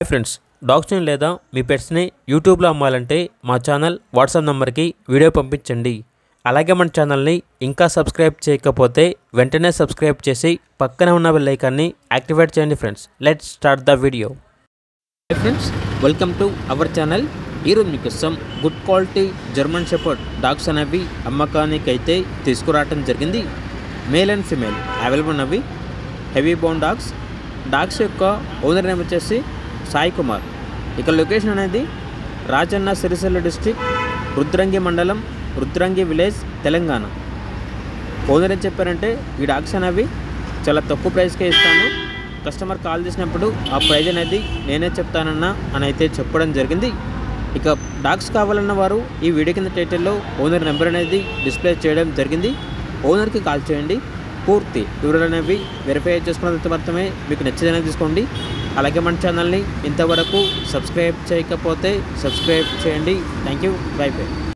Hi friends, డాగ్స్ని లేదా మీ పెట్స్ని యూట్యూబ్లో అమ్మాలంటే మా ఛానల్ వాట్సాప్ నెంబర్కి వీడియో పంపించండి. అలాగే మన ఛానల్ని ఇంకా సబ్స్క్రైబ్ చేయకపోతే వెంటనే సబ్స్క్రైబ్ చేసి పక్కనే ఉన్న బెల్ ఐకాన్ని యాక్టివేట్ చేయండి. Friends, let's start the video. Hi friends, welcome to our channel. ఈరోజు మీకోసం good quality German shepherd dogs అనేవి అమ్మకానికి అయితే తీసుకురావడం జరిగింది. మేల్ అండ్ ఫిమేల్ అవైలబుల్ ఉన్నవి హెవీ బోన్ డాగ్స్ యొక్క ఓనర్ నేమ్ వచ్చేసి సాయి కుమార్. ఇక లొకేషన్ అనేది రాజన్న సిరిసిల్ల డిస్ట్రిక్ట్, రుద్రంగి మండలం, రుద్రంగి విలేజ్, తెలంగాణ. ఓనర్ ఏం చెప్పారంటే ఈ డాగ్స్ అనేవి చాలా తక్కువ ప్రైస్కే ఇస్తాను, కస్టమర్ కాల్ చేసినప్పుడు ఆ ప్రైజ్ అనేది నేనే చెప్తానన్నా అని అయితే చెప్పడం జరిగింది. ఇక డాగ్స్ కావాలన్న వారు ఈ వీడియో కింద టైటిల్లో ఓనర్ నెంబర్ అనేది డిస్ప్లే చేయడం జరిగింది. ఓనర్కి కాల్ చేయండి. పూర్తి వివరాలు అనేవి వెరిఫై చేసుకున్న తర్వాత మాత్రమే మీకు నచ్చేదనేది తీసుకోండి. అలాగే మన ఛానల్ని ఇంతవరకు సబ్స్క్రైబ్ చేయకపోతే సబ్స్క్రైబ్ చేయండి. Thank you. By by.